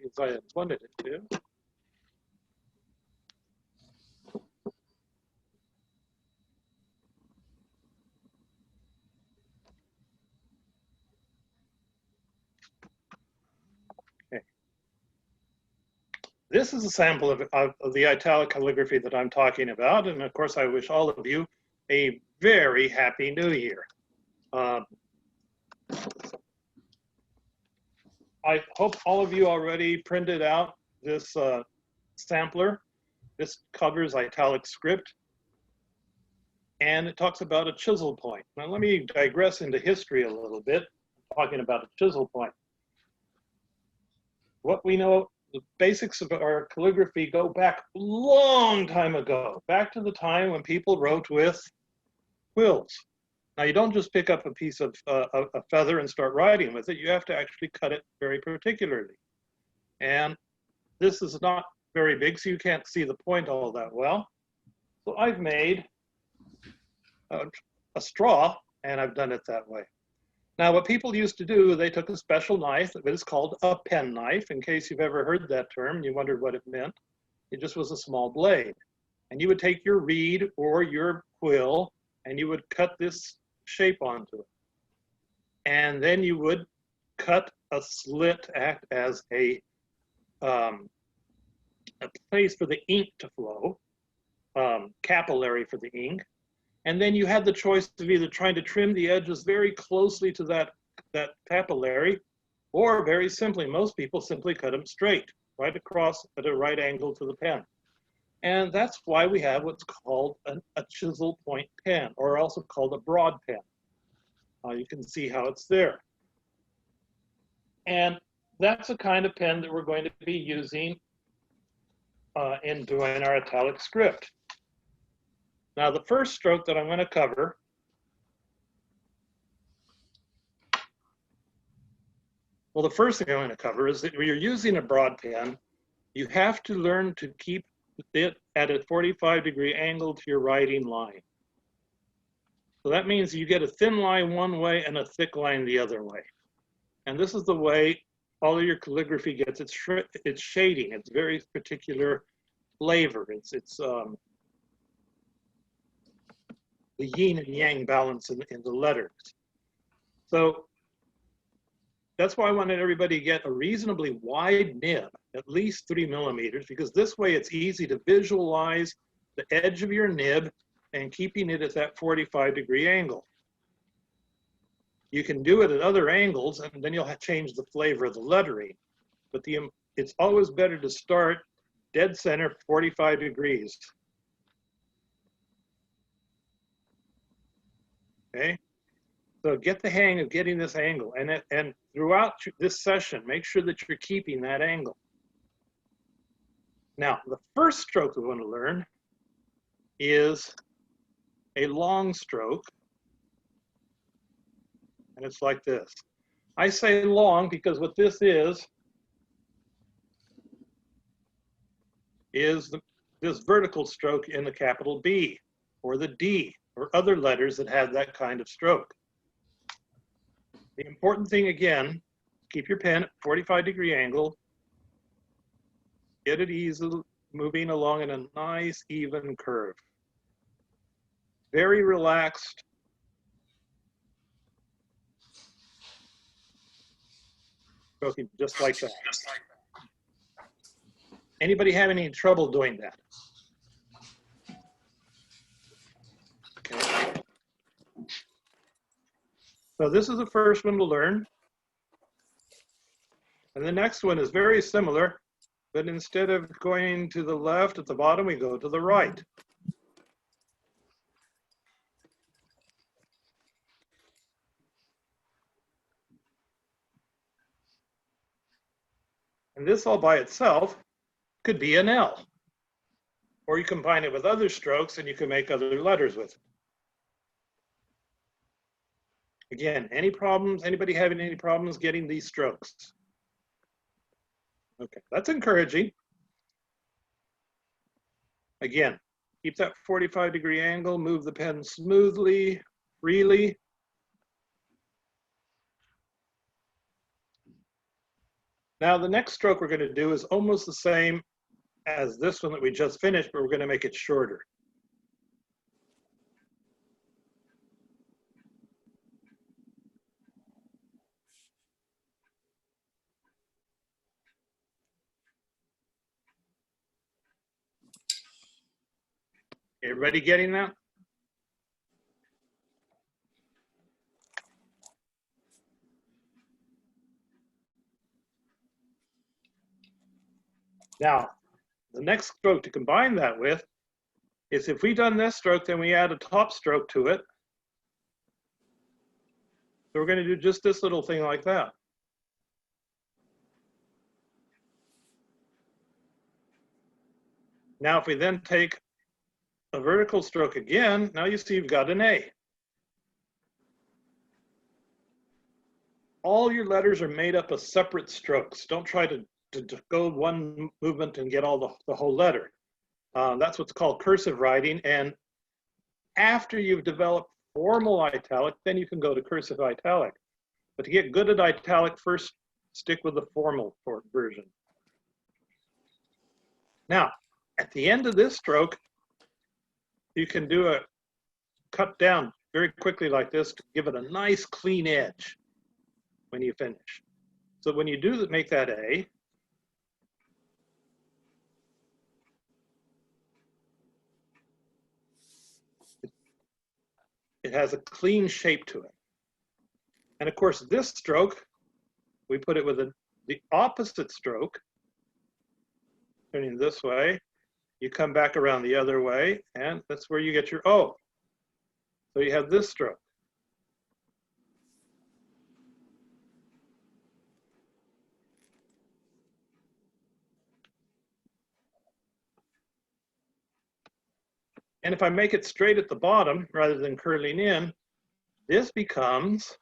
as I wanted it to. Okay. This is a sample of the italic calligraphy that I'm talking about. And of course, I wish all of you a very happy new year. I hope all of you already printed out this sampler. This covers italic script, and it talks about a chisel point. Now let me digress into history a little bit, talking about a chisel point. What we know, the basics of our calligraphy go back a long time ago, back to the time when people wrote with quills. Now you don't just pick up a piece of a feather and start writing with it. You have to actually cut it very particularly. And this is not very big, so you can't see the point all that well. So I've made a straw, and I've done it that way. Now what people used to do, they took a special knife that is called a pen knife. In case you've ever heard that term and you wondered what it meant, it just was a small blade. And you would take your reed or your quill and you would cut this shape onto it. And then you would cut a slit to act as a place for the ink to flow, capillary for the ink. And then you had the choice of either trying to trim the edges very closely to that capillary, or very simply, most people simply cut them straight, right across at a right angle to the pen. And that's why we have what's called a chisel point pen, or also called a broad pen. You can see how it's there. And that's the kind of pen that we're going to be using in doing our italic script. Now, the first stroke that I'm going to cover the first thing I'm going to cover is that when you're using a broad pen, you have to learn to keep it at a 45-degree angle to your writing line. So that means you get a thin line one way and a thick line the other way. And this is the way all of your calligraphy gets its shading. It's very particular flavor. It's the yin and yang balance in the letters. So that's why I wanted everybody to get a reasonably wide nib, at least 3 millimeters, because this way it's easy to visualize the edge of your nib and keeping it at that 45-degree angle. You can do it at other angles, and then you'll have to change the flavor of the lettering. But it's always better to start dead center, 45 degrees. Okay, so get the hang of getting this angle, and throughout this session, make sure that you're keeping that angle. Now, the first stroke we want to learn is a long stroke, and it's like this. I say long because what this is this vertical stroke in the capital B or the D or other letters that have that kind of stroke. The important thing again, keep your pen at 45-degree angle, get it easily moving along in a nice even curve. Very relaxed. Stroking just like that. Anybody have any trouble doing that? Okay. So this is the first one to learn. And the next one is very similar, but instead of going to the left at the bottom, we go to the right. And this all by itself could be an L. Or you combine it with other strokes and you can make other letters with it. Again, any problems? Anybody having any problems getting these strokes? Okay, that's encouraging. Again, keep that 45-degree angle, move the pen smoothly, freely. Now the next stroke we're going to do is almost the same as this one that we just finished, but we're going to make it shorter. Everybody getting that? Now, the next stroke to combine that with is if we've done this stroke, then we add a top stroke to it. So we're going to do just this little thing like that. Now, if we then take a vertical stroke again, now you see you've got an A. All your letters are made up of separate strokes. Don't try to go one movement and get all the whole letter. That's what's called cursive writing. And after you've developed formal italic, then you can go to cursive italic. But to get good at italic, first stick with the formal version. Now, at the end of this stroke, you can do a cut down very quickly like this to give it a nice clean edge when you finish. So when you do that, make that A. It has a clean shape to it. And of course, this stroke, we put it with the opposite stroke, turning this way. You come back around the other way, and that's where you get your O. So you have this stroke. And if I make it straight at the bottom rather than curling in, this becomes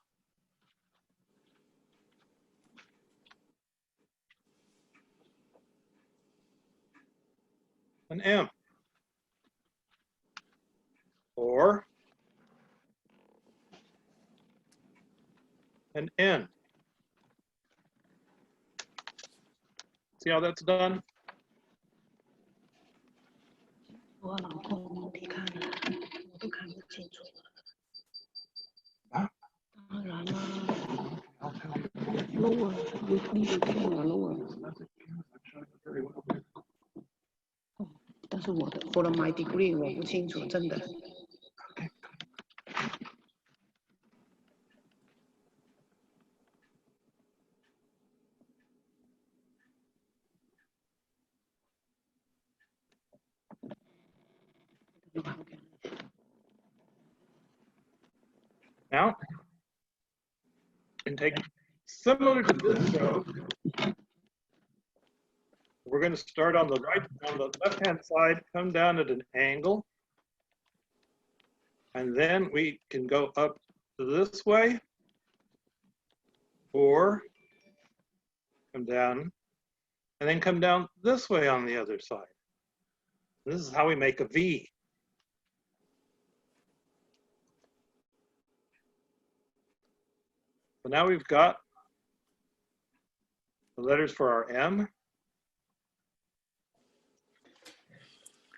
an M or an N. See how that's done? 我老公你看了，我都看不清楚了。啊？当然啦，lower， 你的 camera lower。但是我的 for my degree 我不清楚，真的。Now, and take similar to this stroke, we're going to start on the left-hand side, come down at an angle, and then we can go up this way, or come down, and then come down this way on the other side. This is how we make a V. So now we've got the letters for our M.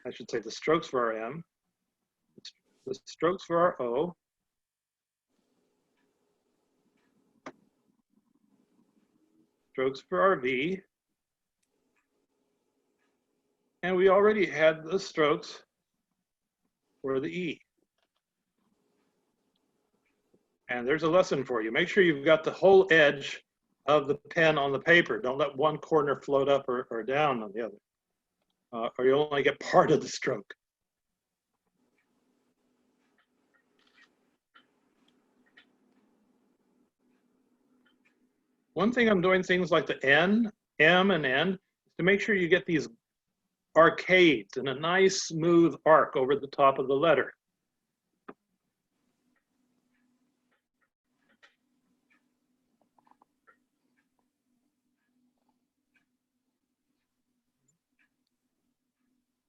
I should say the strokes for our M, the strokes for our O, strokes for our V, and we already had the strokes for the E. And there's a lesson for you. Make sure you've got the whole edge of the pen on the paper. Don't let one corner float up or down on the other, or you'll only get part of the stroke. One thing I'm doing things like the N, M, and N, to make sure you get these arcades and a nice smooth arc over the top of the letter.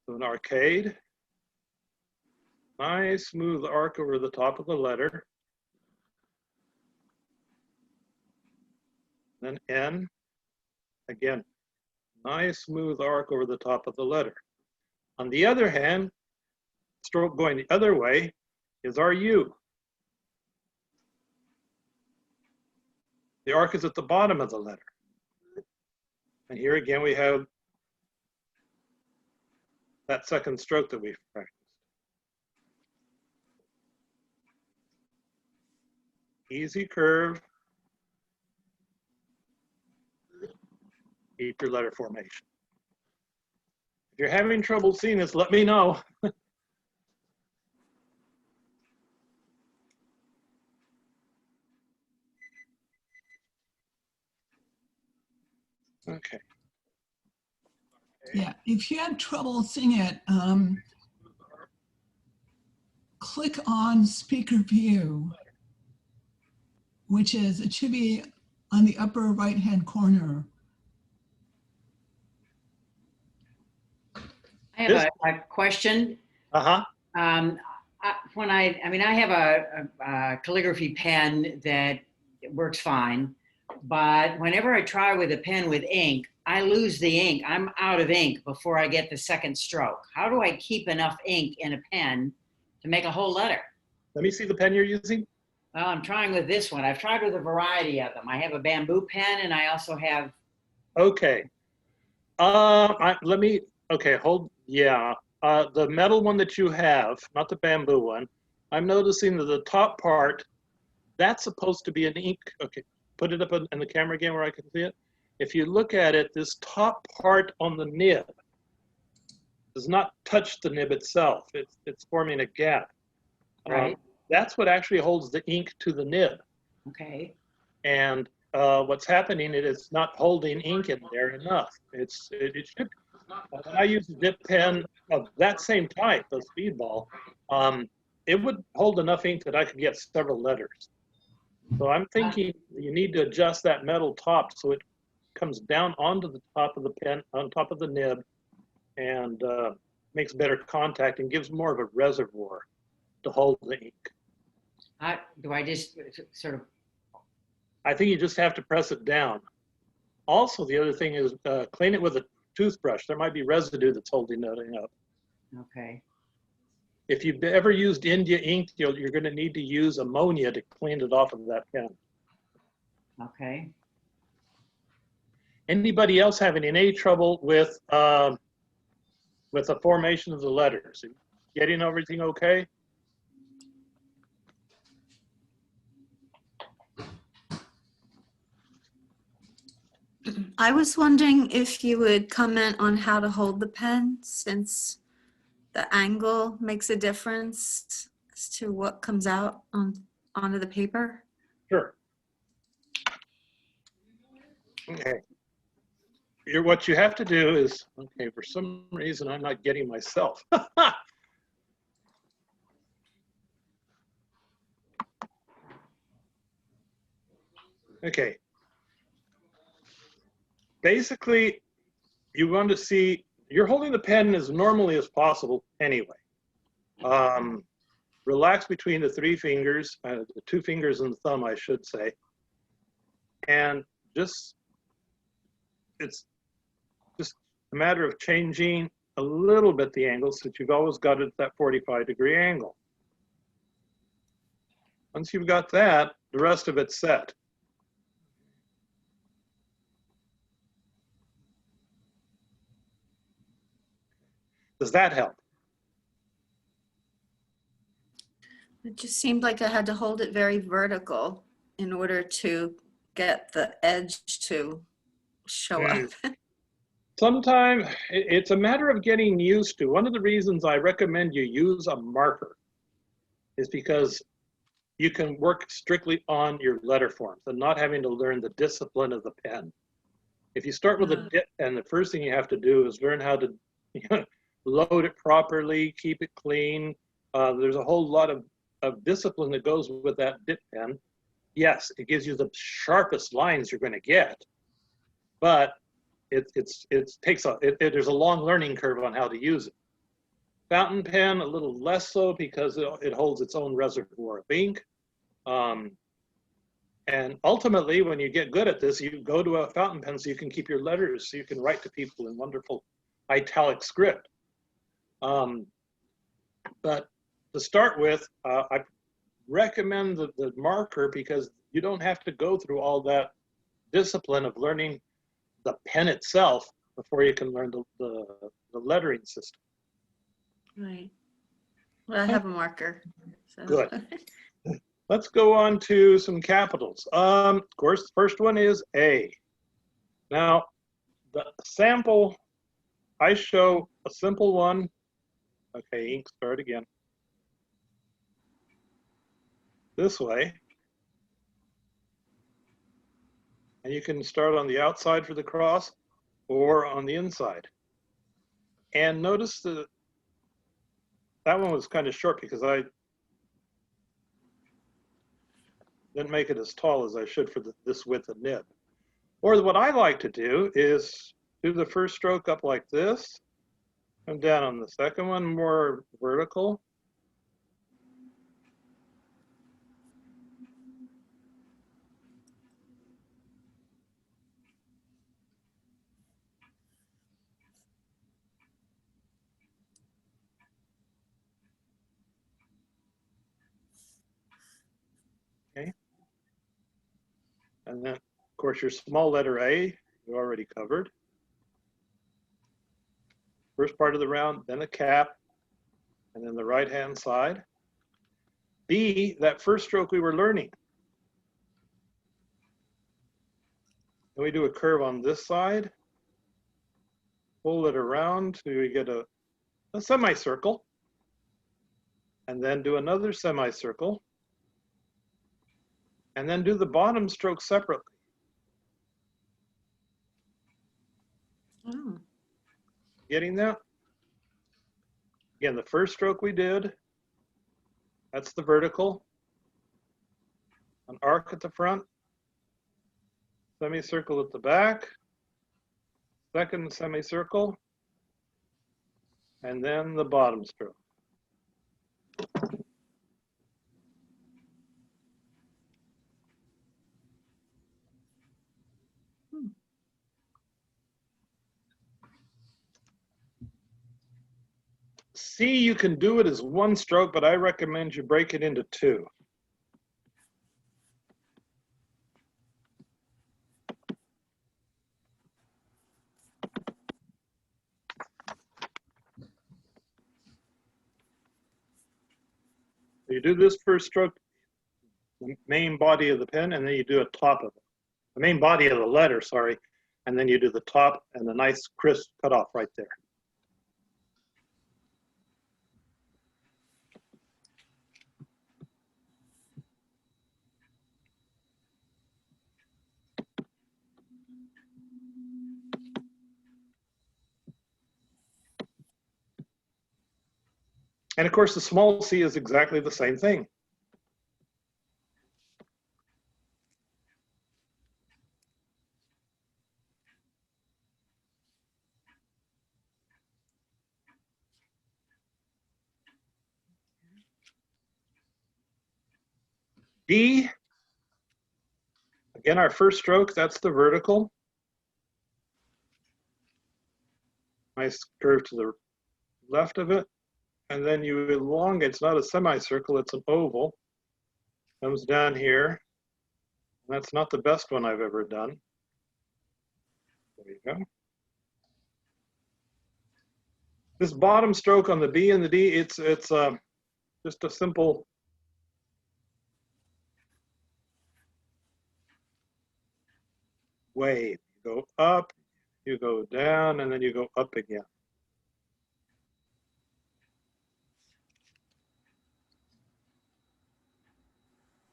So an arcade, nice smooth arc over the top of the letter. Then N, Again, nice smooth arc over the top of the letter. On the other hand, stroke going the other way is our U. The arc is at the bottom of the letter. And here again, we have that second stroke that we've practiced. Easy curve. Keep your letter formation. If you're having trouble seeing this, let me know. Okay. Yeah, if you have trouble seeing it, click on speaker view, which is, it should be on the upper right-hand corner. I have a question. Uh-huh. I have a calligraphy pen that works fine, but whenever I try with a pen with ink, I lose the ink. I'm out of ink before I get the second stroke. How do I keep enough ink in a pen to make a whole letter? Let me see the pen you're using. Well, I'm trying with this one. I've tried with a variety of them. I have a bamboo pen, and I also have. Okay. Okay, hold, yeah. The metal one that you have, not the bamboo one, I'm noticing that the top part, that's supposed to be an ink. Okay, put it up in the camera again where I can see it. If you look at it, this top part on the nib does not touch the nib itself. It's forming a gap. Right. That's what actually holds the ink to the nib. Okay. And what's happening, it is not holding ink in there enough. It should. When I use a dip pen of that same type, the Speedball, it would hold enough ink that I could get several letters. So I'm thinking you need to adjust that metal top so it comes down onto the top of the pen, on top of the nib, and makes better contact and gives more of a reservoir to hold the ink. Do I just sort of? I think you just have to press it down. Also, the other thing is clean it with a toothbrush. There might be residue that's holding that up. Okay. If you've ever used India ink, you're going to need to use ammonia to clean it off of that pen. Okay. Anybody else having any trouble with the formation of the letters? Getting everything okay? I was wondering if you would comment on how to hold the pen, since the angle makes a difference as to what comes out onto the paper. Sure. Okay. What you have to do is, okay, for some reason I'm not getting myself. Okay. Basically, you want to see, you're holding the pen as normally as possible anyway. Relax between the three fingers, the two fingers and the thumb, I should say. And it's just a matter of changing a little bit the angle, since you've always got it at that 45-degree angle. Once you've got that, the rest of it's set. Does that help? It just seemed like I had to hold it very vertical in order to get the edge to show up. Sometimes it's a matter of getting used to. One of the reasons I recommend you use a marker is because you can work strictly on your letter forms and not having to learn the discipline of the pen. If you start with a dip pen, the first thing you have to do is learn how to load it properly, keep it clean. There's a whole lot of discipline that goes with that dip pen. Yes, it gives you the sharpest lines you're going to get, but there's a long learning curve on how to use it. Fountain pen, a little less so, because it holds its own reservoir of ink. And ultimately, when you get good at this, you go to a fountain pen so you can keep your letters, so you can write to people in wonderful italic script. But to start with, I recommend the marker because you don't have to go through all that discipline of learning the pen itself before you can learn the lettering system. Right. Well, I have a marker. So. Good. Let's go on to some capitals. Of course, the first one is A. Now, the sample, I show a simple one. Okay, ink, start again. This way. And you can start on the outside for the cross or on the inside. And notice that one was kind of short because I didn't make it as tall as I should for this width of nib. Or what I like to do is do the first stroke up like this, come down on the second one, more vertical. Okay. And then, of course, your small letter A, you already covered. First part of the round, then a cap, and then the right-hand side. B, that first stroke we were learning. Then we do a curve on this side, pull it around till we get a semicircle, and then do another semicircle, and then do the bottom stroke separately. Oh. Getting that? Again, the first stroke we did, that's the vertical, an arc at the front, semicircle at the back, second semicircle, and then the bottom stroke. C, you can do it as one stroke, but I recommend you break it into two. You do this first stroke, the main body of the pen, and then you do a top of it. The main body of the letter, sorry, and then you do the top and the nice crisp cutoff right there. And of course, the small c is exactly the same thing. D, again, our first stroke, that's the vertical. Nice curve to the left of it. And then you elongate, it's not a semicircle, it's an oval. Comes down here. That's not the best one I've ever done. There you go. This bottom stroke on the B and the D, it's just a simple wave. You go up, you go down, and then you go up again.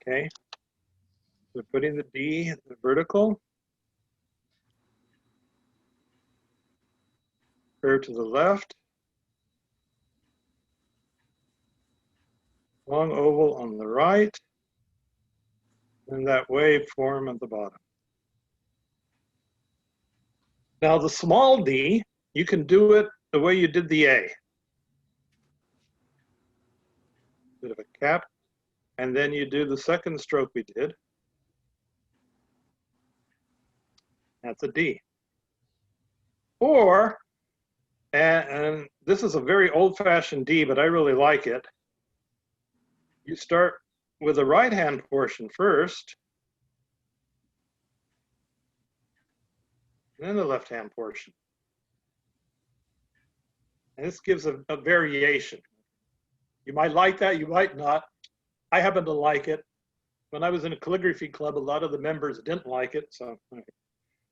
Okay, so putting the D, the vertical, curve to the left, long oval on the right, and that wave form at the bottom. Now the small d, you can do it the way you did the A. Bit of a cap, and then you do the second stroke we did. That's a D. Or, and this is a very old-fashioned D, but I really like it. You start with the right-hand portion first, and then the left-hand portion. And this gives a variation. You might like that, you might not. I happen to like it. When I was in a calligraphy club, a lot of the members didn't like it. So,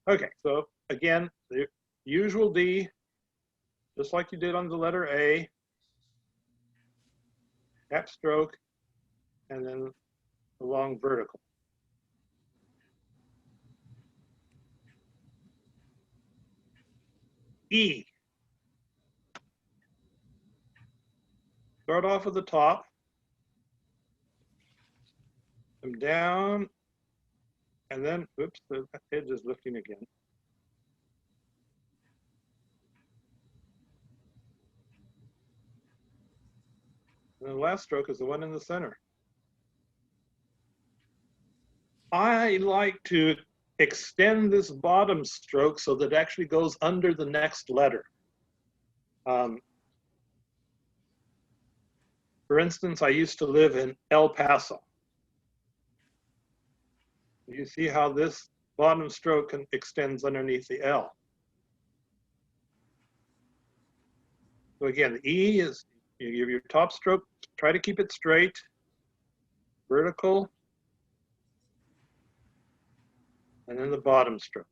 okay, so again, the usual D, just like you did on the letter A, cap stroke, and then the long vertical. E. Start off at the top, come down, and then, oops, the edge is lifting again. And the last stroke is the one in the center. I like to extend this bottom stroke so that it actually goes under the next letter. For instance, I used to live in El Paso. You see how this bottom stroke extends underneath the L. So again, the E is, you give your top stroke, try to keep it straight, vertical, and then the bottom stroke.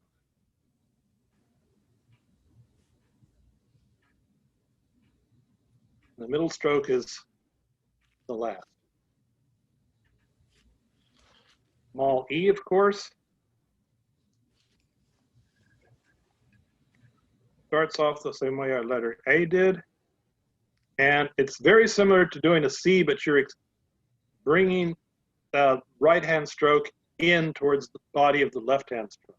The middle stroke is the last. Small E, of course, starts off the same way our letter A did. And it's very similar to doing a C, but you're bringing the right-hand stroke in towards the body of the left-hand stroke.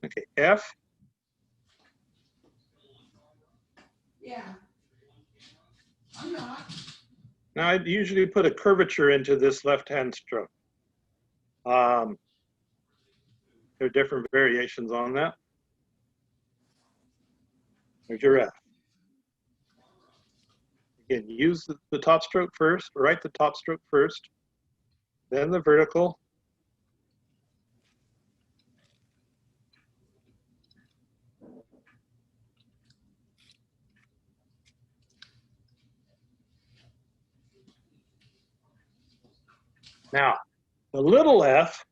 Okay, F. Yeah. I'm not. Now, I usually put a curvature into this left-hand stroke. There are different variations on that. There's your F. Again, use the top stroke first, write the top stroke first, then the vertical. Now, the little f,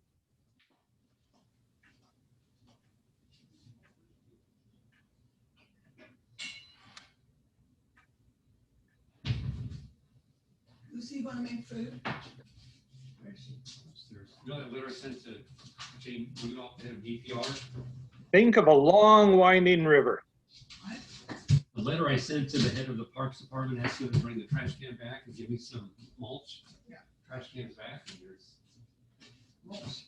Lucy, you want to make food? You know that letter I sent to Jane Rudolph, the head of DPR? think of a long winding river. The letter I sent to the head of the Parks Department has to bring the trash can back and give me some mulch. Yeah. Trash can's back and there's, Mulch.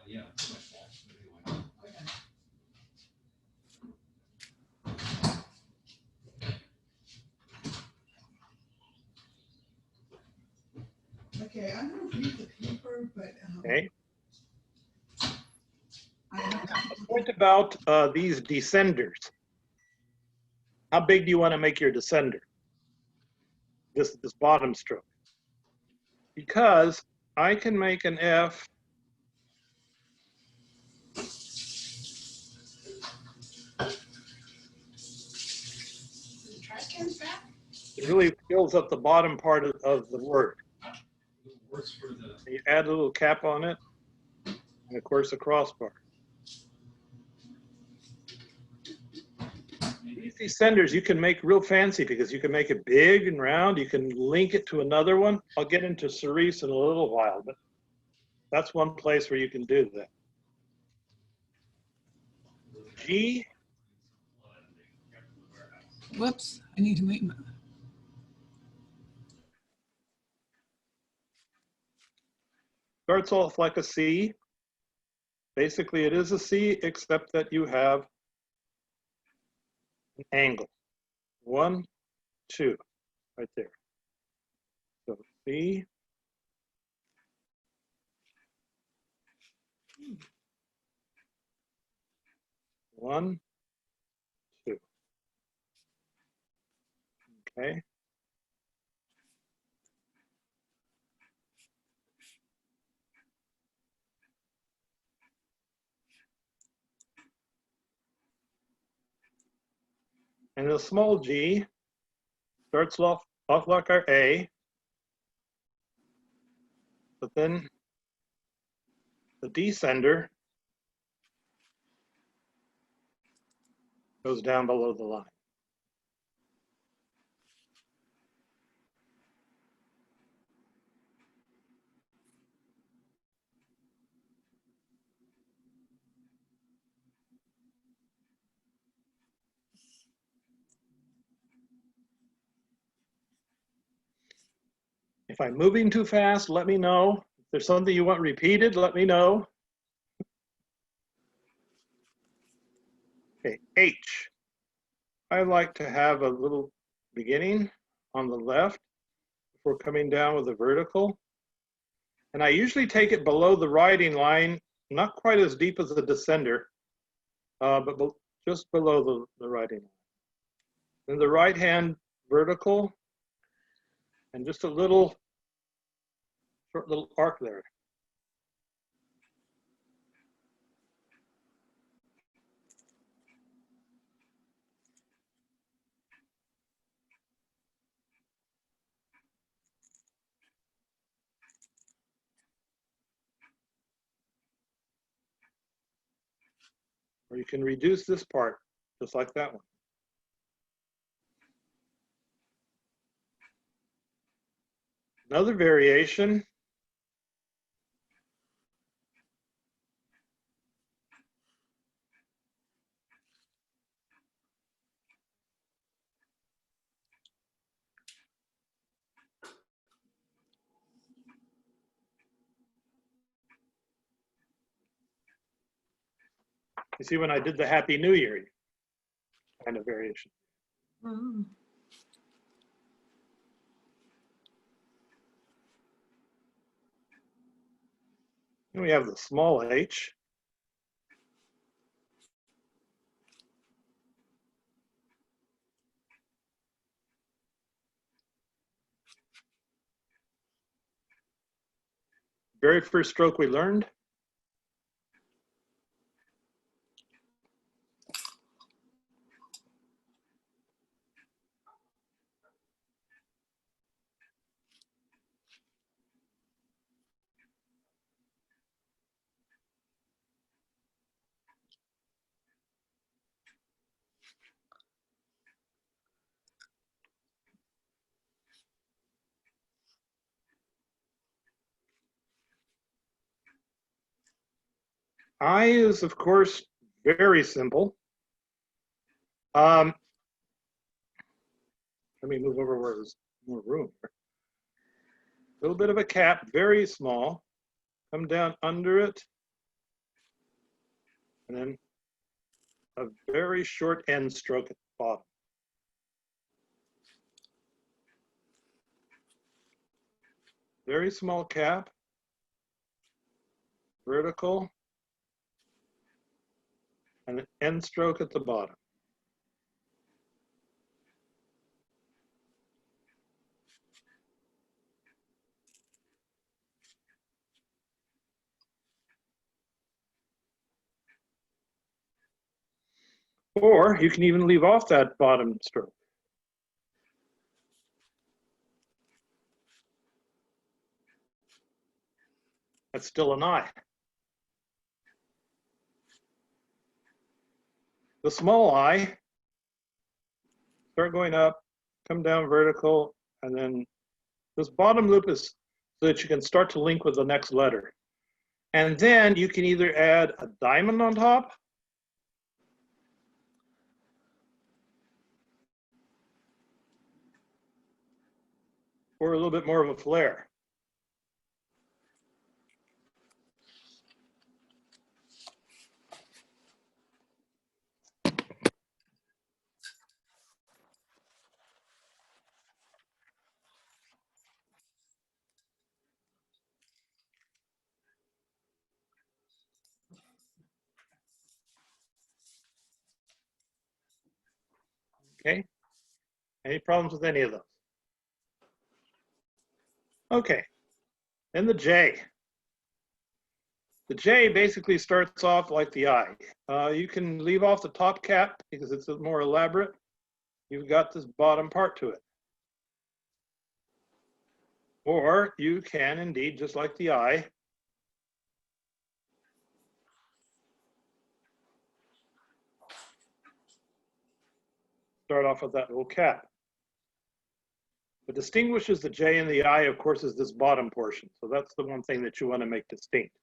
yeah, too much mulch, but anyway. Okay, I'm going to read the paper, but Okay. I have to. A point about these descenders. How big do you want to make your descender? This bottom stroke. Because I can make an F The trash can's back? it really fills up the bottom part of the word. Works for the, You add a little cap on it, and of course a crossbar. These descenders you can make real fancy because you can make it big and round. You can link it to another one. I'll get into cerise in a little while, but that's one place where you can do that. G. Whoops, I need to make my. Starts off like a C. Basically, it is a C, except that you have an angle. 1, 2, right there. So B. One, two. Okay. And the small g starts off like our A, but then the descender goes down below the line. If I'm moving too fast, let me know. If there's something you want repeated, let me know. Okay, H. I like to have a little beginning on the left before coming down with a vertical. And I usually take it below the writing line, not quite as deep as the descender, but just below the writing line. Then the right hand vertical, and just a little, short little arc there. Or you can reduce this part, just like that one. Another variation. You see when I did the Happy New Year kind of variation. Oh. Then we have the small h. Very first stroke we learned. I is, of course, very simple. Let me move over where there's more room here. A little bit of a cap, very small. Come down under it. And then a very short end stroke at the bottom. Very small cap. Vertical. And an end stroke at the bottom. Or you can even leave off that bottom stroke. That's still an I. The small I, start going up, come down vertical, and then this bottom loop is so that you can start to link with the next letter. And then you can either add a diamond on top or a little bit more of a flare. Okay. Any problems with any of those? Okay. Then the J. The J basically starts off like the I. You can leave off the top cap because it's more elaborate. You've got this bottom part to it. Or you can indeed, just like the I, start off with that little cap. What distinguishes the J and the I, of course, is this bottom portion. So that's the one thing that you want to make distinct.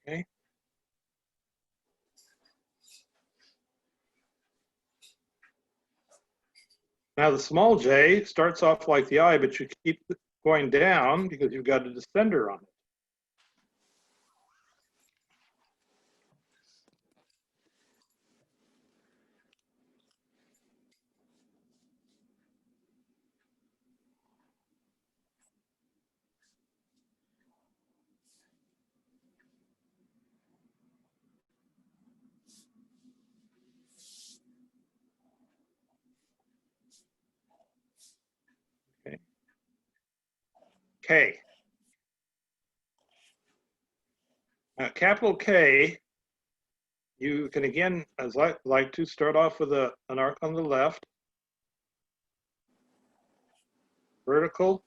Okay. Now the small j starts off like the I, but you keep going down because you've got a descender on it. Okay. K. Capital K, you can again, as I like to start off with an arc on the left, vertical.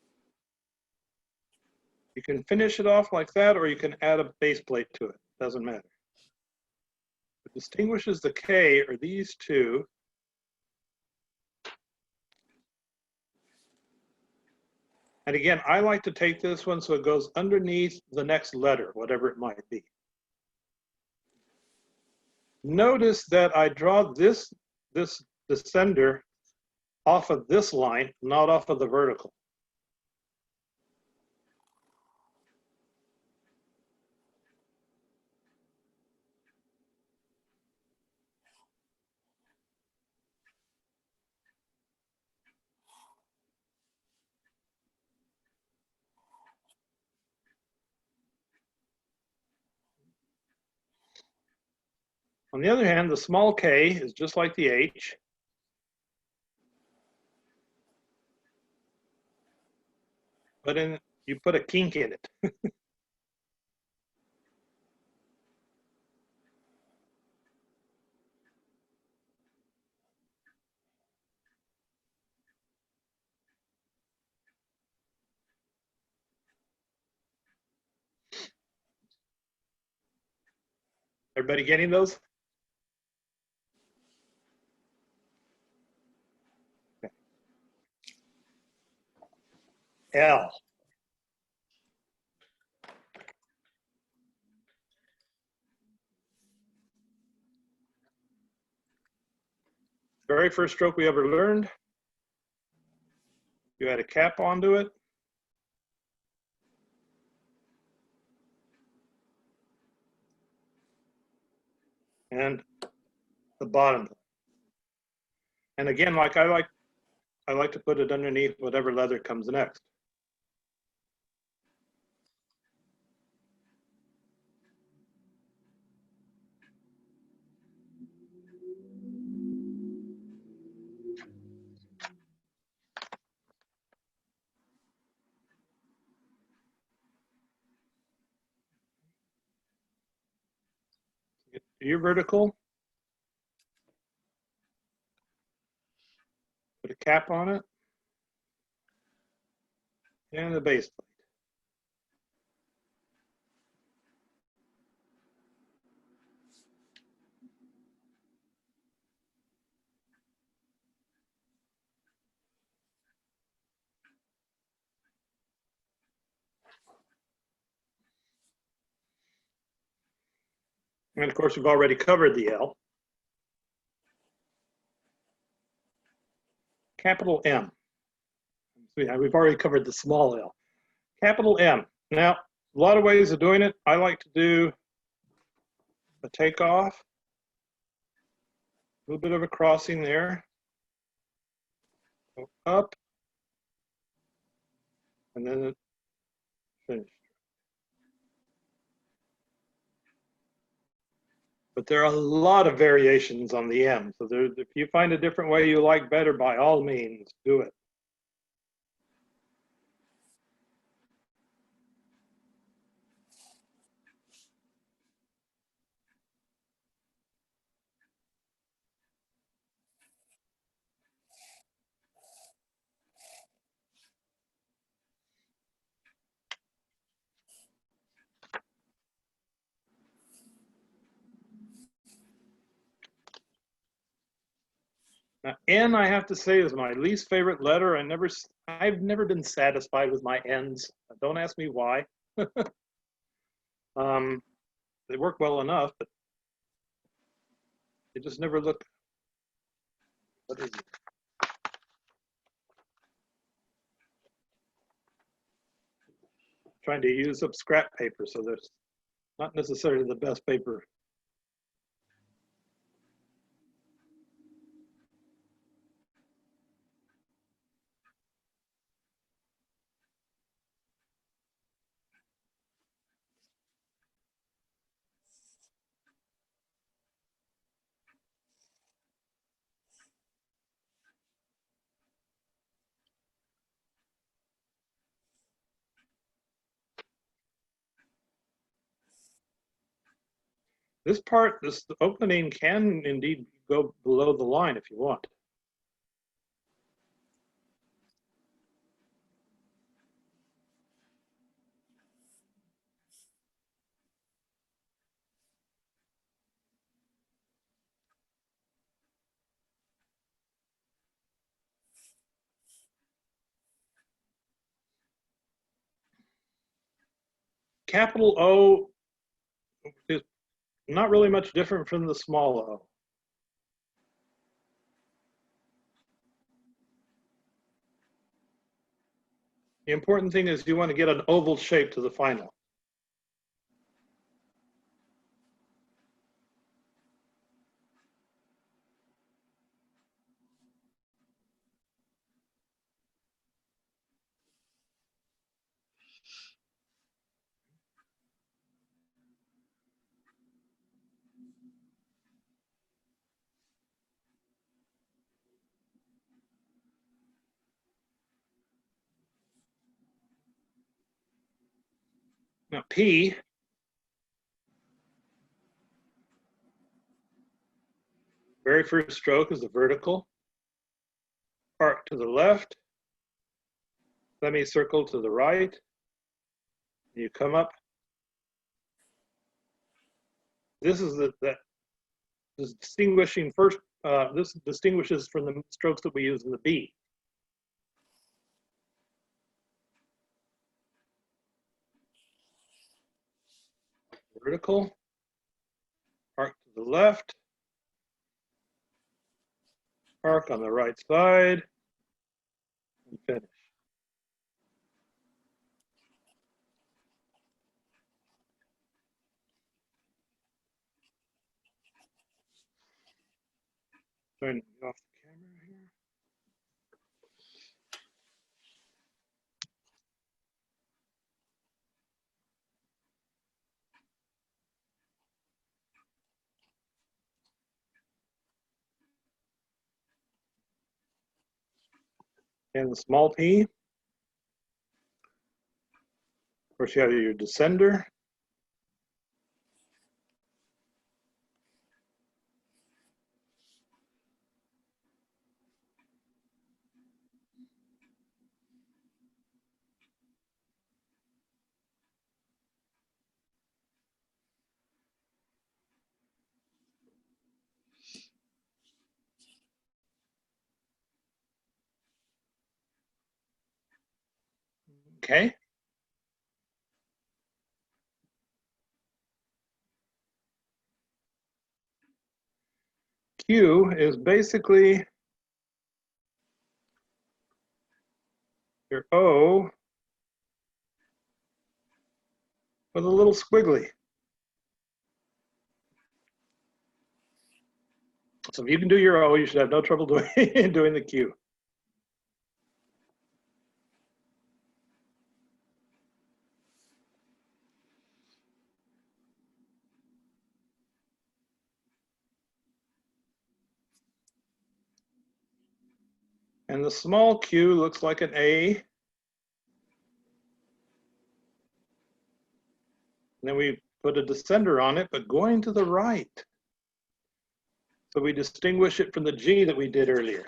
You can finish it off like that, or you can add a base plate to it. Doesn't matter. What distinguishes the K are these two. And again, I like to take this one so it goes underneath the next letter, whatever it might be. Notice that I draw this descender off of this line, not off of the vertical. On the other hand, the small k is just like the H. But you put a kink in it. Everybody getting those? Okay. L. Very first stroke we ever learned. You add a cap onto it. And the bottom. And again, like I like to put it underneath whatever leather comes next. Get your vertical. Put a cap on it. And the base plate. And of course, we've already covered the L. Capital M. We've already covered the small L. Capital M. Now, a lot of ways of doing it. I like to do a takeoff, a little bit of a crossing there. Go up. And then it finish. But there are a lot of variations on the M. So if you find a different way you like better, by all means, do it. Now, N, I have to say, is my least favorite letter. I've never been satisfied with my N's. Don't ask me why. They work well enough, but they just never look. What is it? Trying to use up scrap paper, so there's not necessarily the best paper. This part, this opening can indeed go below the line if you want. Capital O is not really much different from the small o. The important thing is you want to get an oval shape to the final. Now P, very first stroke is the vertical, arc to the left, semicircle to the right. You come up. This is this distinguishing first. This distinguishes from the strokes that we use in the B. Vertical, arc to the left, arc on the right side, and finish. Turn off the camera here. And the small p, of course, you have your descender. Okay. Q is basically your O with a little squiggly. So if you can do your O, you should have no trouble doing the Q. And the small q looks like an A. And then we put a descender on it, but going to the right. So we distinguish it from the G that we did earlier.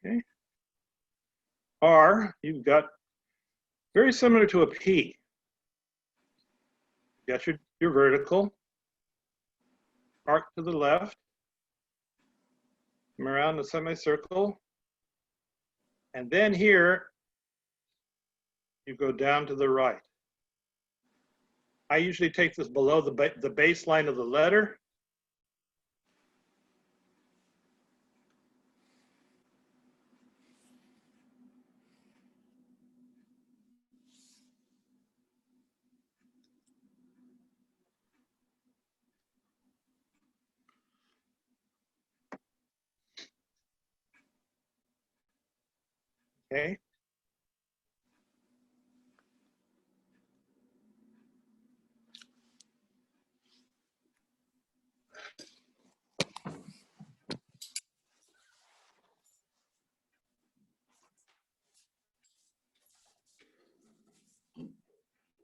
Okay. R, you've got very similar to a P. You got your vertical, arc to the left, come around the semicircle, and then here, you go down to the right. I usually take this below the baseline of the letter. Okay.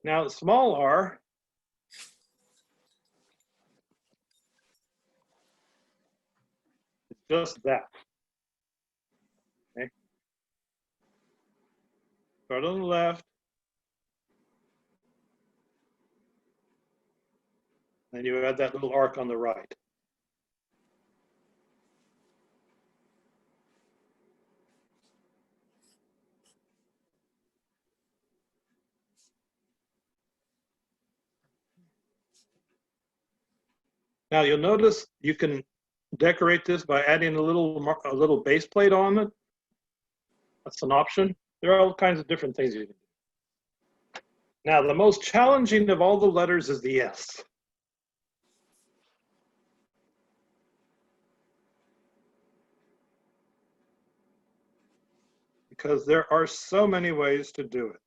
Now the small r, is just that. Okay. Start on the left. Then you add that little arc on the right. Now you'll notice you can decorate this by adding a little base plate on it. That's an option. There are all kinds of different things you can do. Now the most challenging of all the letters is the S. Because there are so many ways to do it.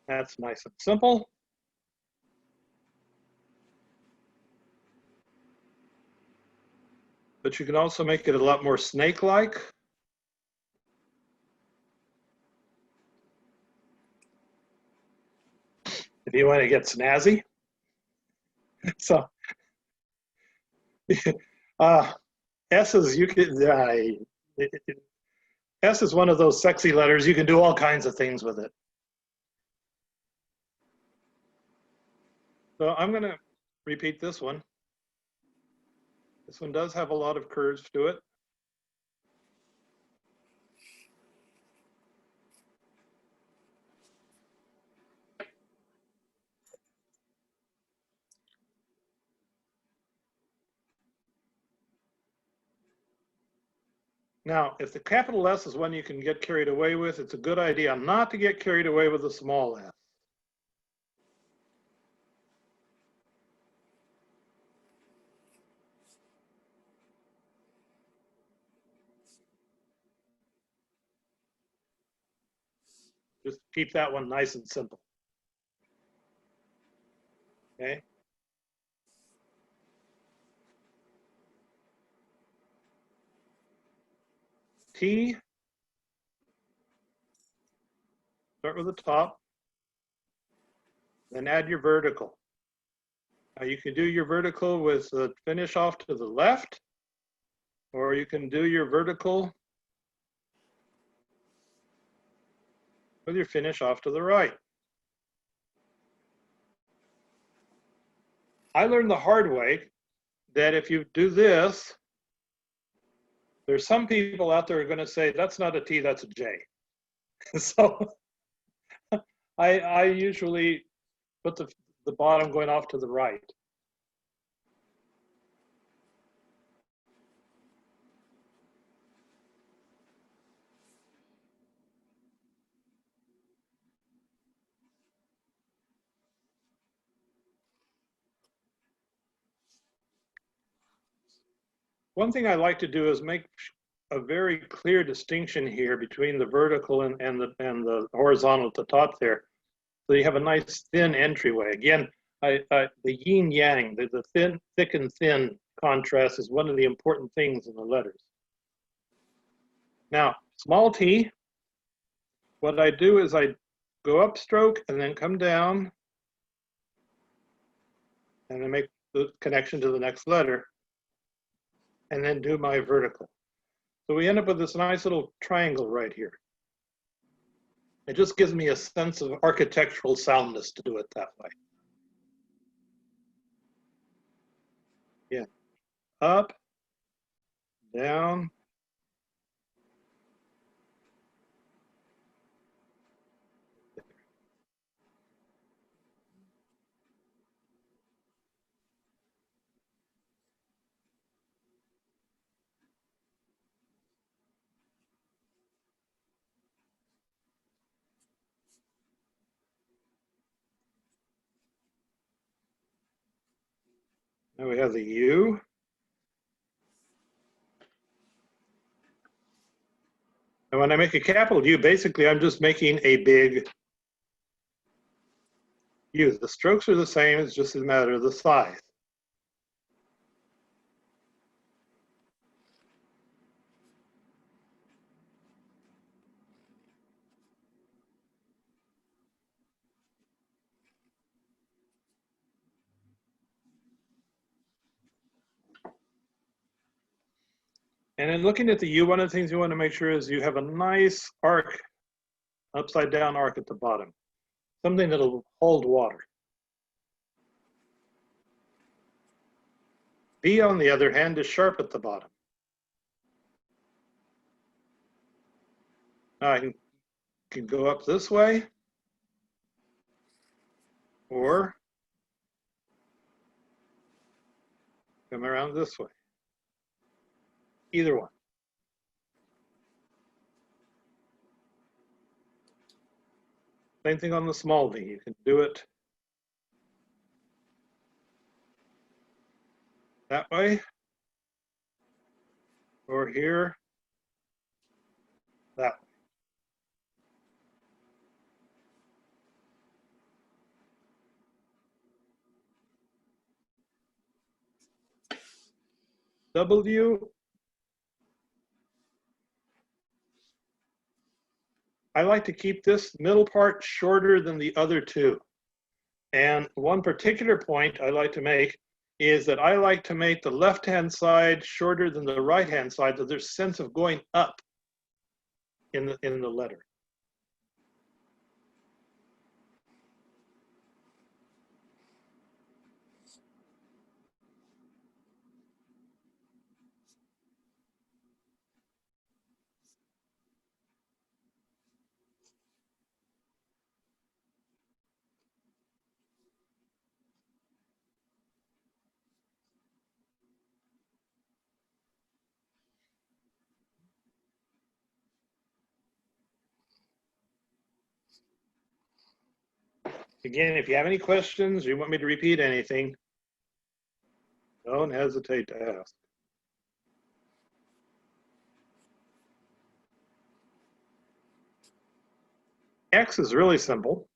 That's nice and simple. But you can also make it a lot more snake-like. If you want to get snazzy. So, S is, S is one of those sexy letters. You can do all kinds of things with it. So I'm going to repeat this one. This one does have a lot of curves to it. Now, if the capital S is one you can get carried away with, it's a good idea not to get carried away with a small s. Just keep that one nice and simple. Okay. T, start with the top, then add your vertical. Now you can do your vertical with the finish off to the left, or you can do your vertical with your finish off to the right. I learned the hard way that if you do this, there's some people out there who are going to say, that's not a T, that's a J. So I usually put the bottom going off to the right. one thing I like to do is make a very clear distinction here between the vertical and the horizontal at the top there. So you have a nice thin entryway. Again, the yin yang, the thin, thick and thin contrast is one of the important things in the letters. Now, small t, what I do is I go up stroke and then come down and then make the connection to the next letter and then do my vertical. So we end up with this nice little triangle right here. It just gives me a sense of architectural soundness to do it that way. Yeah, up, down. Now we have the U. And when I make a capital U, basically I'm just making a big U. The strokes are the same, it's just a matter of the size. And in looking at the U, one of the things you want to make sure is you have a nice arc, upside down arc at the bottom, something that'll hold water. V, on the other hand, is sharp at the bottom. Now I can go up this way, or come around this way. Either one. Same thing on the small v. You can do it that way, or here, that way. W, I like to keep this middle part shorter than the other two. And one particular point I like to make is that I like to make the left-hand side shorter than the right-hand side, so there's a sense of going up in the letter. Again, if you have any questions, or you want me to repeat anything, don't hesitate to ask. X is really simple.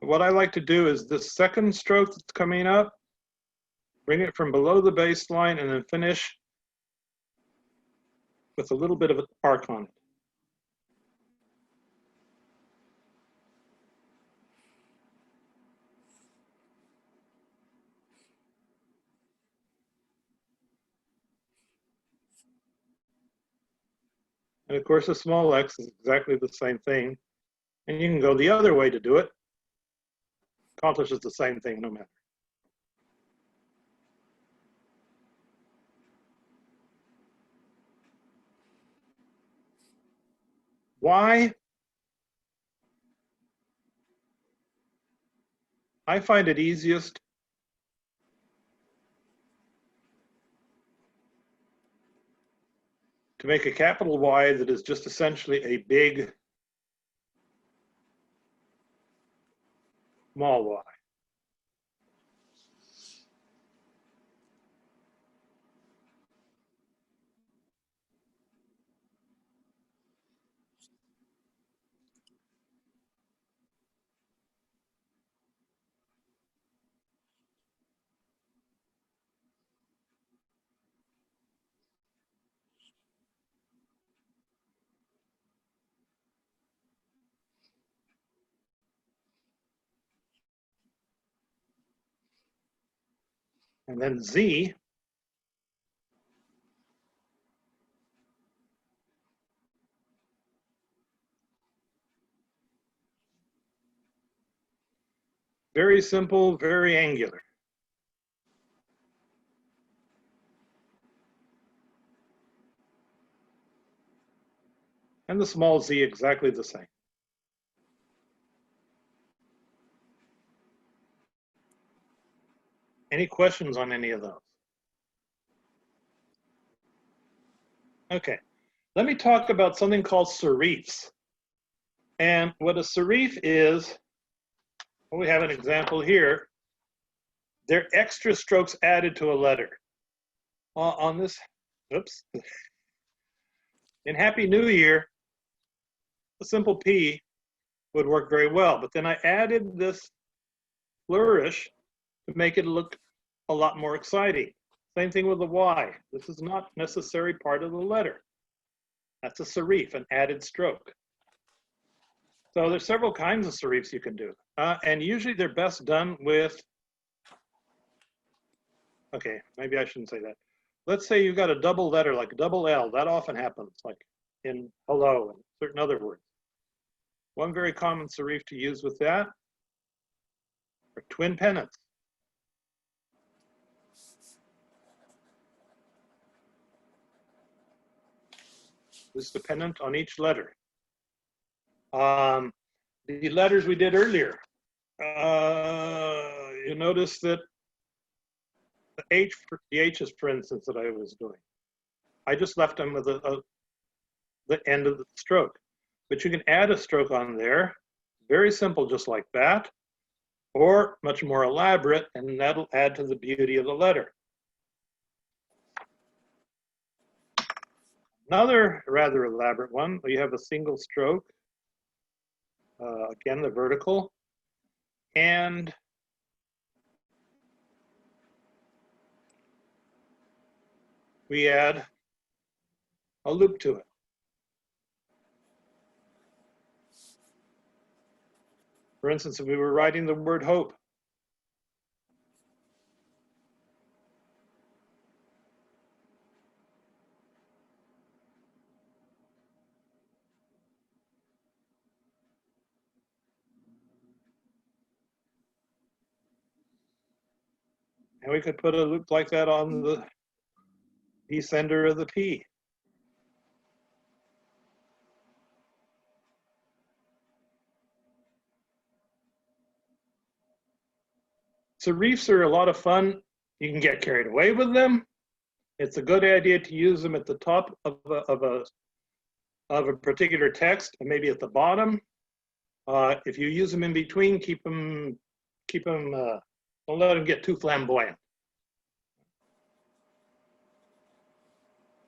What I like to do is this second stroke that's coming up, bring it from below the baseline and then finish with a little bit of an arc on it. And of course, a small x is exactly the same thing. And you can go the other way to do it. Accomplishes the same thing no matter. Why? I find it easiest to make a capital Y that is just essentially a big small y. And then Z. Very simple, very angular. And the small z exactly the same. Any questions on any of those? Okay, let me talk about something called serifs. And what a serif is, well, we have an example here. They're extra strokes added to a letter. On this, oops. In Happy New Year, a simple P would work very well, but then I added this flourish to make it look a lot more exciting. Same thing with the Y. This is not necessary part of the letter. That's a serif, an added stroke. So there's several kinds of serifs you can do. And usually they're best done with, okay, maybe I shouldn't say that. Let's say you've got a double letter, like double L. That often happens, like in hello and certain other words. One very common serif to use with that are twin pennants. This is dependent on each letter. The letters we did earlier, you notice that the H's, for instance, that I was doing, I just left them with the end of the stroke. But you can add a stroke on there, very simple, just like that, or much more elaborate, and that'll add to the beauty of the letter. Another rather elaborate one, we have a single stroke, again, the vertical, and we add a loop to it. For instance, if we were writing the word hope, and we could put a loop like that on the descender of the P. Serifs are a lot of fun. You can get carried away with them. It's a good idea to use them at the top of a particular text and maybe at the bottom. If you use them in between, don't let them get too flamboyant.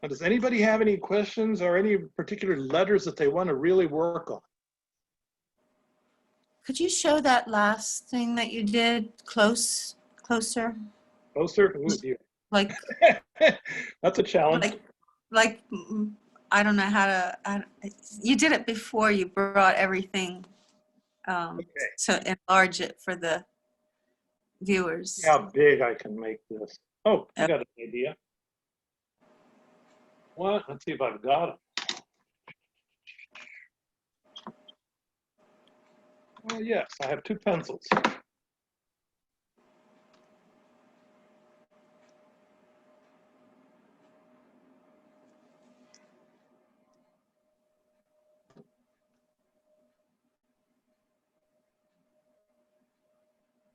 Now, does anybody have any questions or any particular letters that they want to really work on? Could you show that last thing that you did closer? Closer? Ooh, dear. Like, That's a challenge. I don't know how to, you did it before you brought everything, Okay. so enlarge it for the viewers. See how big I can make this. Oh, I got an idea. What? Let's see if I've got them. Oh, yes, I have two pencils.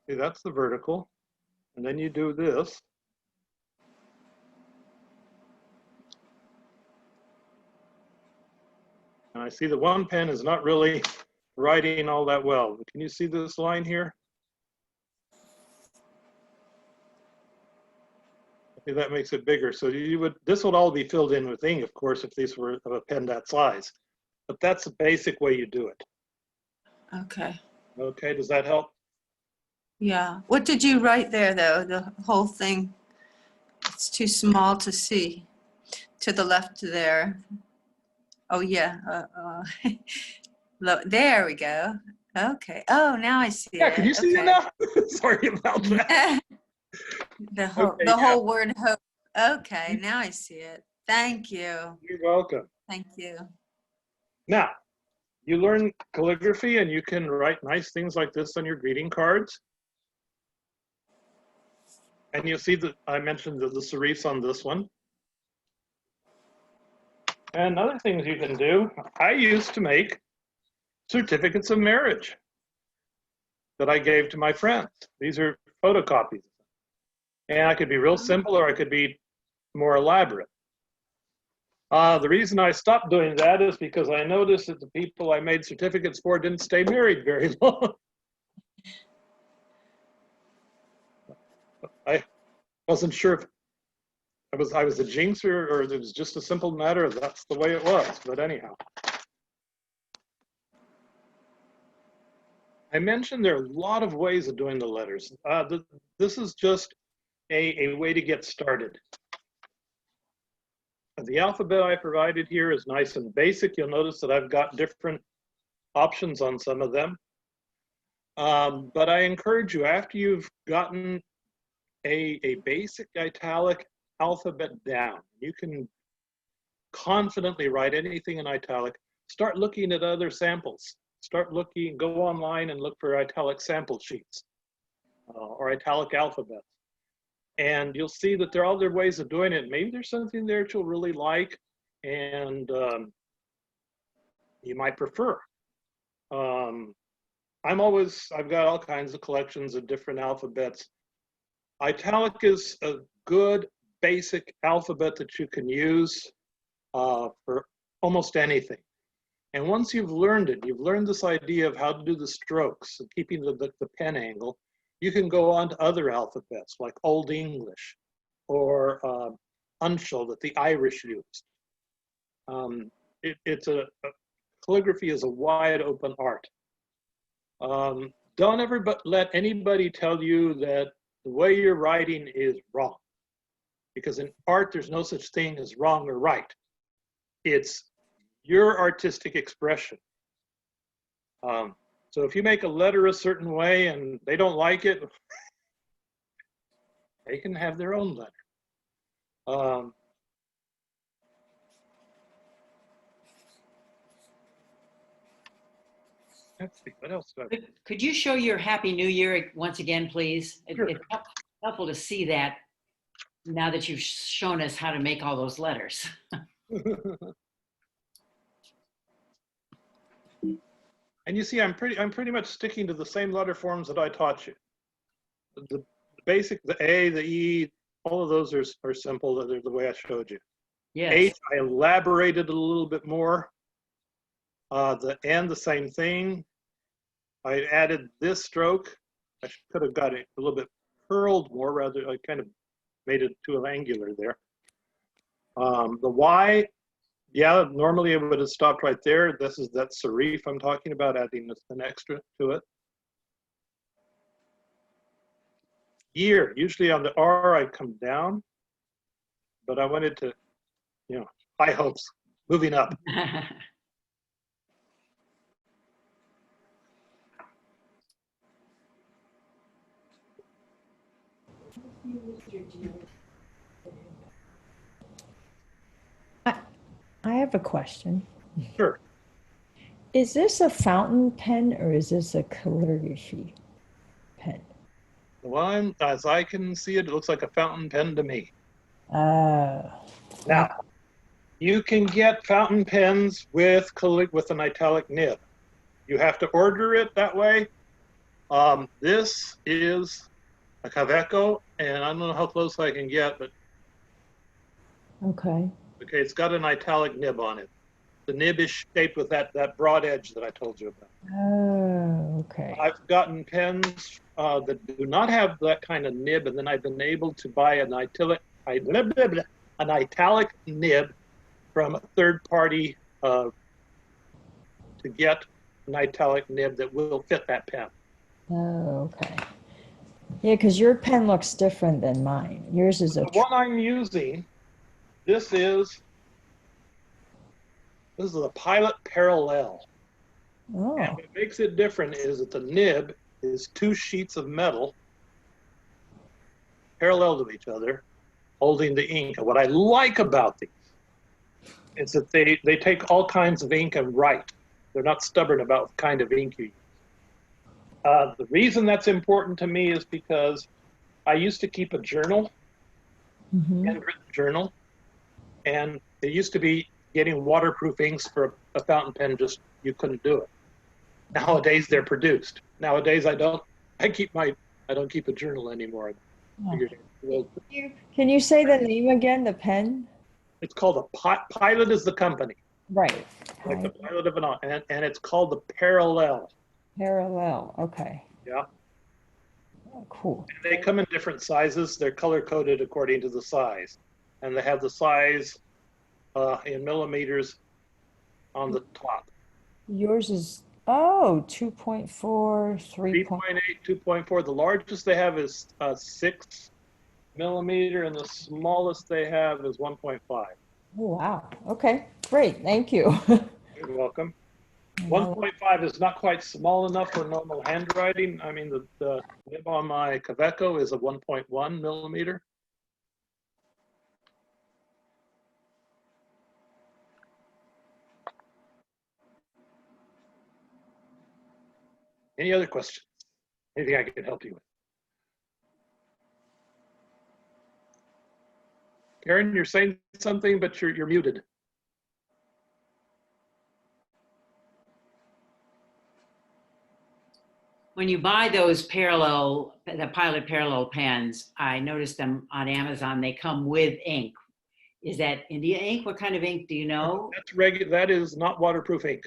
See, that's the vertical. And then you do this. And I see the one pen is not really writing all that well. Can you see this line here? Okay, that makes it bigger. So this would all be filled in with ink, of course, if these were of a pen that size. But that's the basic way you do it. Okay. Okay, does that help? Yeah. What did you write there, though? The whole thing, it's too small to see. To the left there. Oh, yeah. There we go. Okay. Oh, now I see Yeah, it. can you see it now? Sorry about that. Okay, The yeah. whole word hope. Okay, now I see it. Thank you. You're welcome. Thank you. Now, you learn calligraphy and you can write nice things like this on your greeting cards. And you'll see that I mentioned the serifs on this one. And other things you can do, I used to make certificates of marriage that I gave to my friends. These are photocopies. And I could be real simple or I could be more elaborate. The reason I stopped doing that is because I noticed that the people I made certificates for didn't stay married very long. I wasn't sure if I was a jinxer or it was just a simple matter of that's the way it was. But anyhow. I mentioned there are a lot of ways of doing the letters. This is just a way to get started. The alphabet I provided here is nice and basic. You'll notice that I've got different options on some of them. But I encourage you, after you've gotten a basic italic alphabet down, you can confidently write anything in italic. Start looking at other samples. Start looking, go online and look for italic sample sheets or italic alphabets. And you'll see that there are other ways of doing it. Maybe there's something there that you'll really like and you might prefer. I've got all kinds of collections of different alphabets. Italic is a good basic alphabet that you can use for almost anything. And once you've learned it, you've learned this idea of how to do the strokes, and keeping the pen angle, you can go on to other alphabets like Old English or Uncial that the Irish used. Calligraphy is a wide open art. Don't ever let anybody tell you that the way you're writing is wrong. Because in art, there's no such thing as wrong or right. It's your artistic expression. So if you make a letter a certain way and they don't like it, they can have their own letter. Let's see, what else do I? Could you show your Happy New Year once again, please? Sure. It's helpful to see that now that you've shown us how to make all those letters. And you see, I'm pretty much sticking to the same letter forms that I taught you. The basic, the A, the E, all of those are simple. They're the way I showed you. Yes. H, I elaborated a little bit more. The N, the same thing. I added this stroke. I could have got it a little bit curled more, rather I kind of made it too angular there. The Y, yeah, normally it would have stopped right there. This is that serif I'm talking about, adding an extra to it. Year, usually on the R I come down, but I wanted to, high hopes, moving up. I have a question. Sure. Is this a fountain pen or is this a calligraphy pen? The one, as I can see it, it looks like a fountain pen to me. Now, You can get fountain pens with an italic nib. You have to order it that way. This is a Caveco, and I don't know how close I can get, but okay. okay, it's got an italic nib on it. The nib is shaped with that broad edge that I told you about. Oh, okay. I've gotten pens that do not have that kind of nib, and then I've been able to buy an italic nib from a third party to get an italic nib that will fit that pen. Oh, okay. Yeah, because your pen looks different than mine. Yours is a. The one I'm using, this is a Pilot Parallel. Oh, And what makes it different is that the nib is 2 sheets of metal parallel to each other, holding the ink. And what I like about these is that they take all kinds of ink and write. They're not stubborn about what kind of ink you use. The reason that's important to me is because I used to keep a journal, handwritten journal, and it used to be getting waterproof inks for a fountain pen, just you couldn't do it. Nowadays they're produced. Nowadays I don't keep a journal anymore. I figured Can you say the name again, the pen? it's called a Pilot is the company, Right. like the pilot of an, and it's called the Parallel. Parallel, okay. Yeah. Oh, cool. And they come in different sizes. They're color coded according to the size, and they have the size in millimeters on the top. Yours is, oh, 2.4, 3. 3.8, 2.4. The largest they have is 6 millimeter, and the smallest they have is 1.5. Oh, wow. Okay, great. Thank you. You're welcome. 1.5 is not quite small enough for normal handwriting. I mean, the nib on my Kaveco is a 1.1 millimeter. Any other questions? Anything I can help you with? Karen, you're saying something, but you're muted. When you buy those the Pilot parallel pens, I noticed them on Amazon. They come with ink. Is that India ink? What kind of ink do you know? That's regular. That is not waterproof ink.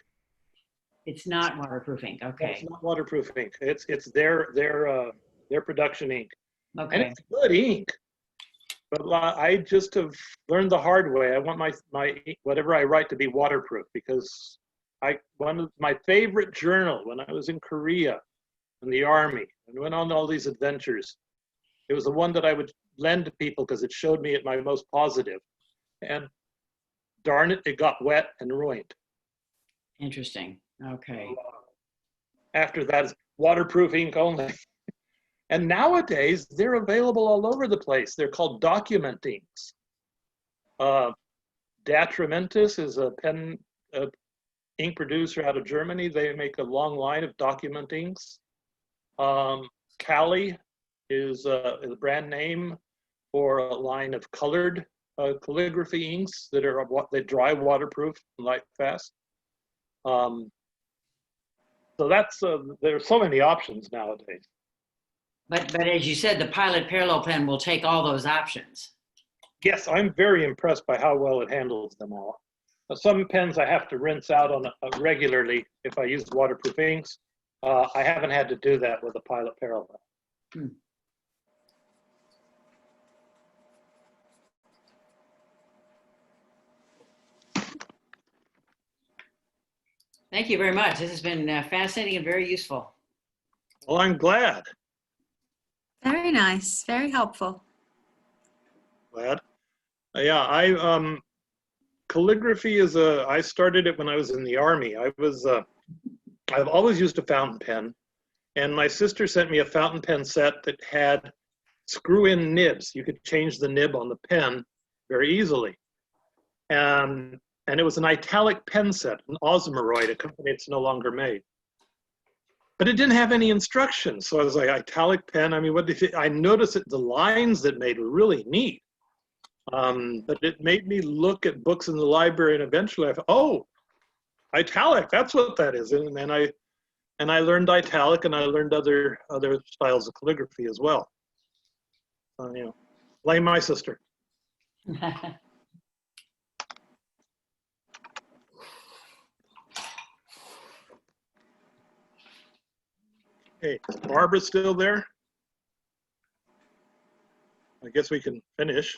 It's not waterproof ink. Okay. It's not waterproof ink. It's their production ink, and Okay. it's good ink. But I just have learned the hard way. I want my whatever I write to be waterproof, because one of my favorite journal when I was in Korea in the Army and went on all these adventures, it was the one that I would lend to people because it showed me at my most positive. And darn it, it got wet and ruined. Interesting. Okay. After that, it's waterproof ink only. And nowadays, they're available all over the place. They're called document inks. Datrimentis is a pen ink producer out of Germany. They make a long line of document inks. Cali is a brand name for a line of colored calligraphy inks that are they dry, waterproof, and light fast. So that's there's so many options nowadays. But as you said, the Pilot parallel pen will take all those options. Yes, I'm very impressed by how well it handles them all. Some pens I have to rinse out on regularly if I use waterproof inks. I haven't had to do that with a Pilot parallel. Thank you very much. This has been fascinating and very useful. Well, I'm glad. Very nice, very helpful. Glad. Yeah, calligraphy is I started it when I was in the Army. I've always used a fountain pen, and my sister sent me a fountain pen set that had screw-in nibs. You could change the nib on the pen very easily. And it was an italic pen set, an Osmeroid, a company that's no longer made. But it didn't have any instructions. So I was like, italic pen, I mean, what do you think? I noticed that the lines that made were really neat. But it made me look at books in the library, and eventually I thought, oh, italic, that's what that is. And I learned italic, and I learned other styles of calligraphy as well. You know, blame my sister. Hey, is Barbara still there? I guess we can finish.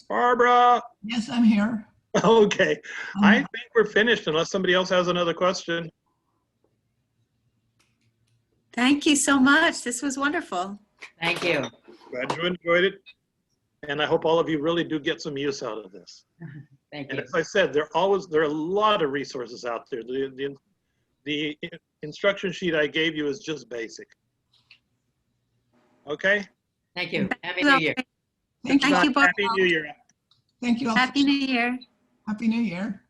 Barbara! Yes, I'm here. Okay, I think we're finished unless somebody else has another question. Thank you so much. This was wonderful. Thank you. Glad you enjoyed it. And I hope all of you really do get some use out of this. Thank And you. as I said, there are a lot of resources out there. The instruction sheet I gave you is just basic. Okay? Thank you. Happy New Year. Thank you. Thank you both. Happy New Year. Thank you all. Happy New Year. Happy New Year.